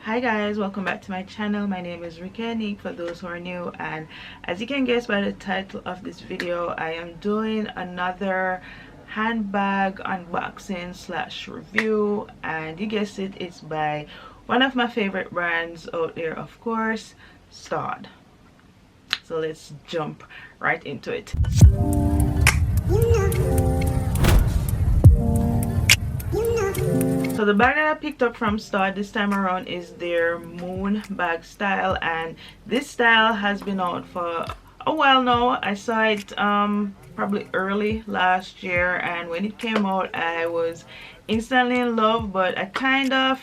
Hi guys, welcome back to my channel. My name is Reika Yanique for those who are new, and as you can guess by the title of this video, I am doing another handbag unboxing slash review, and you guessed it, it's by one of my favorite brands out there, of course, Staud. So let's jump right into it. So the bag that I picked up from Staud this time around is their moon bag style, and this style has been out for a while now. I saw it probably early last year, and when it came out I was instantly in love, but I kind of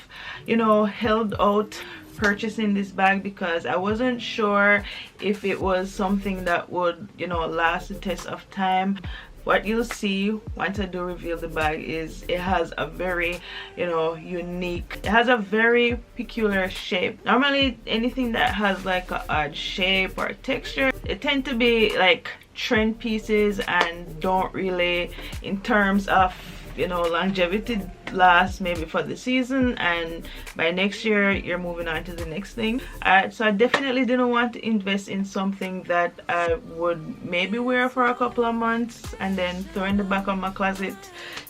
held out purchasing this bag because I wasn't sure if it was something that would last the test of time. What you'll see once I do reveal the bag is it has a very unique, it has a very peculiar shape. Normally anything that has like a odd shape or texture, it tend to be like trend pieces and don't really, in terms of longevity, last maybe for the season, and by next year you're moving on to the next thing. So I definitely didn't want to invest in something that I would maybe wear for a couple of months and then throw in the back of my closet,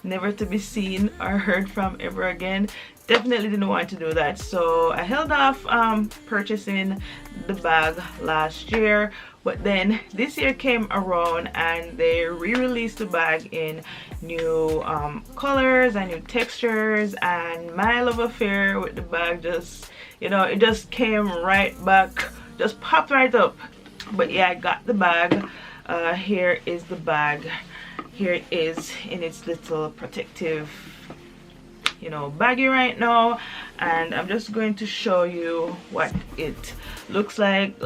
never to be seen or heard from ever again. Definitely didn't want to do that, so I held off purchasing the bag last year. But then this year came around and they re-released the bag in new colors and new textures, and my love affair with the bag just it just came right back, just popped right up. But yeah, I got the bag. Here is the bag. Here it is in its little protective baggie right now, and I'm just going to show you what it looks like.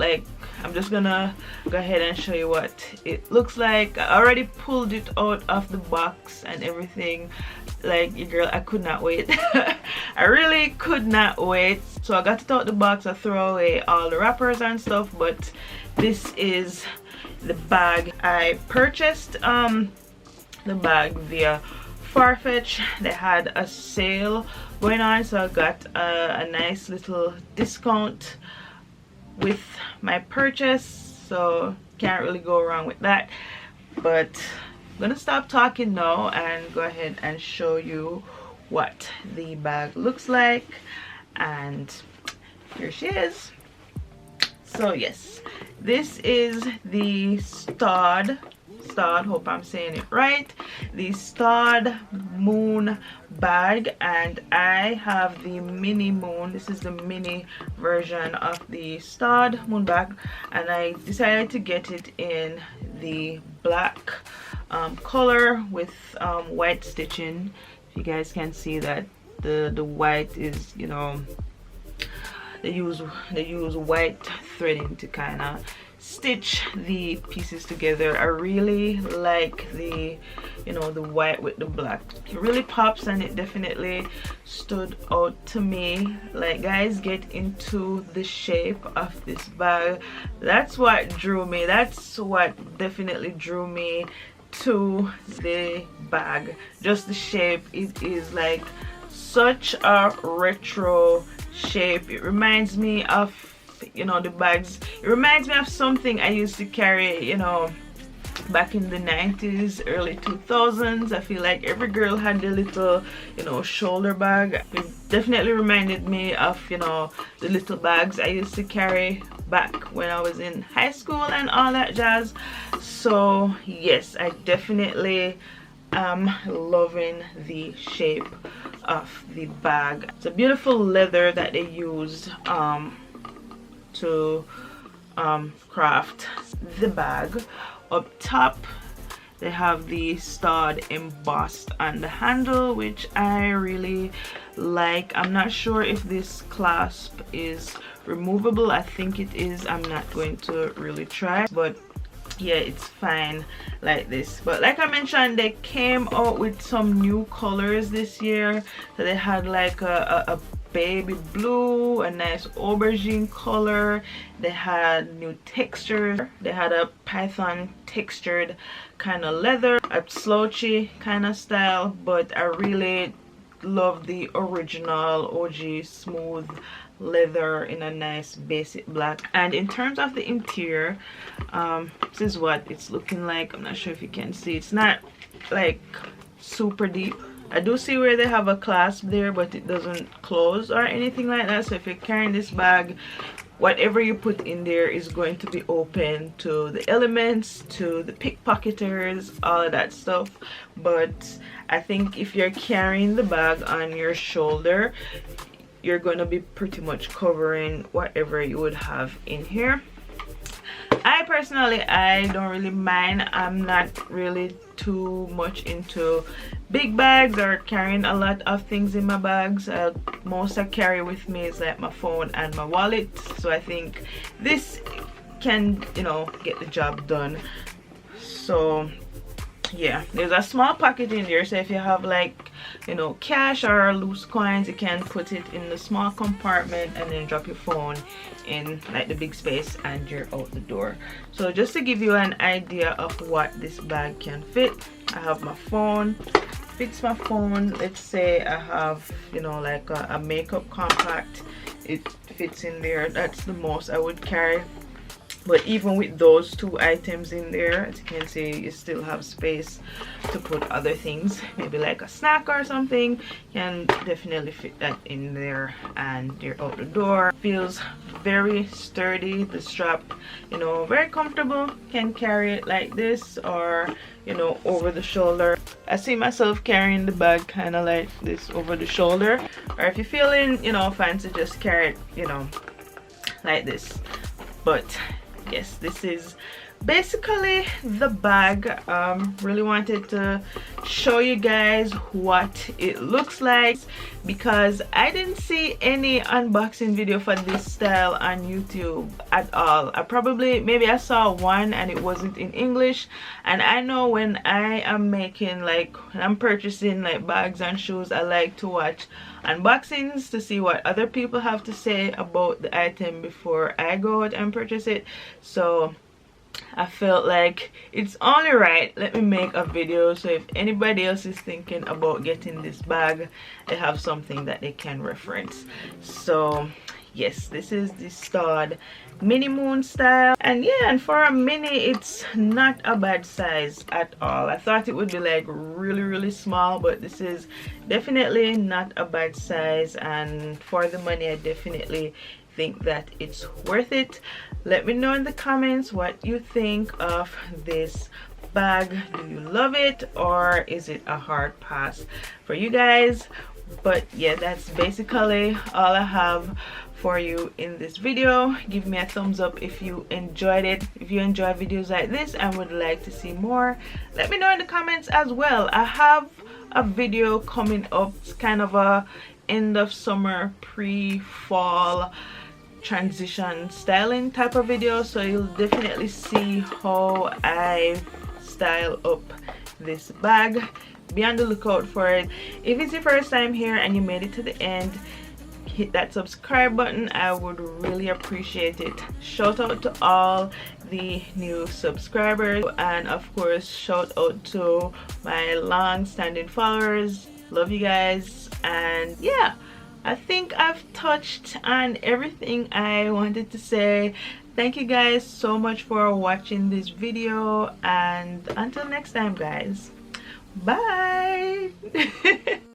I'm just gonna go ahead and show you what it looks like. I already pulled it out of the box and everything. Like, your girl, I could not wait. I really could not wait. So I got it out the box. I threw away all the wrappers and stuff, but this is the bag. I purchased the bag via Farfetch. They had a sale going on, so I got a nice little discount with my purchase, so can't really go wrong with that. But I'm gonna stop talking now and go ahead and show you what the bag looks like, and here she is. So yes, this is the Staud, hope I'm saying it right, the Staud Moon Bag, and I have the mini moon. This is the mini version of the Staud Moon Bag, and I decided to get it in the black color with white stitching. If you guys can see that the white is, they use white threading to kind of stitch the pieces together. I really like the the white with the black. It really pops, and it definitely stood out to me. Like, guys, get into the shape of this bag. That's what drew me. That's what definitely drew me to the bag. Just the shape. It is like such a retro shape. It reminds me of the bags. It reminds me of something I used to carry back in the 90s, early 2000s. I feel like every girl had the little shoulder bag. It definitely reminded me of the little bags I used to carry back when I was in high school and all that jazz. So yes, I definitely am loving the shape of the bag. It's a beautiful leather that they used to craft the bag. Up top they have the Staud embossed on the handle, which I really like. I'm not sure if this clasp is removable. I think it is. I'm not going to really try, but yeah, it's fine like this. But like I mentioned, they came out with some new colors this year. So they had like a baby blue, a nice aubergine color. They had new textures. They had a python textured kind of leather, a slouchy kind of style, but I really love the original OG smooth leather in a nice basic black. And in terms of the interior, this is what it's looking like. I'm not sure if you can see. It's not like super deep. I do see where they have a clasp there, but it doesn't close or anything like that. So if you're carrying this bag, whatever you put in there is going to be open to the elements, to the pickpocketers, all of that stuff. But I think if you're carrying the bag on your shoulder, you're going to be pretty much covering whatever you would have in here. I personally, I don't really mind. I'm not really too much into big bags or carrying a lot of things in my bags. Most I carry with me is like my phone and my wallet, so I think this can, you know, get the job done. So yeah, there's a small pocket in there, so if you have like, you know, cash or loose coins, you can put it in the small compartment and then drop your phone in like the big space and you're out the door. So just to give you an idea of what this bag can fit, I have my phone, fits my phone. Let's say I have, you know, like a makeup compact, it fits in there. That's the most I would carry. But even with those two items in there, as you can see, you still have space to put other things, maybe like a snack or something. You can definitely fit that in there and you're out the door. Feels very sturdy. The strap, you know, very comfortable. Can carry it like this or, you know, over the shoulder. I see myself carrying the bag kind of like this over the shoulder, or if you're feeling, you know, fancy, just carry it, you know, like this. But yes, this is basically the bag. Really wanted to show you guys what it looks like because I didn't see any unboxing video for this style on YouTube at all. Maybe I saw one and it wasn't in English, and I know when I am making, like when I'm purchasing like bags and shoes, I like to watch unboxings to see what other people have to say about the item before I go out and purchase it. So I felt like it's only right, let me make a video, so if anybody else is thinking about getting this bag, they have something that they can reference. So yes, this is the Staud mini moon style, and yeah, and for a mini, it's not a bad size at all. I thought it would be like really small, but this is definitely not a bad size, and for the money, I definitely think that it's worth it. Let me know in the comments what you think of this bag. Do you love it, or is it a hard pass for you guys? But yeah, that's basically all I have for you in this video. Give me a thumbs up if you enjoyed it. If you enjoy videos like this and would like to see more, let me know in the comments as well. I have a video coming up. It's kind of a end of summer pre-fall transition styling type of video, so you'll definitely see how I style up this bag. Be on the lookout for it. If it's your first time here and you made it to the end, hit that subscribe button. I would really appreciate it. Shout out to all the new subscribers, and of course shout out to my long-standing followers. Love you guys. And yeah, I think I've touched on everything I wanted to say. Thank you guys so much for watching this video, and until next time guys, bye.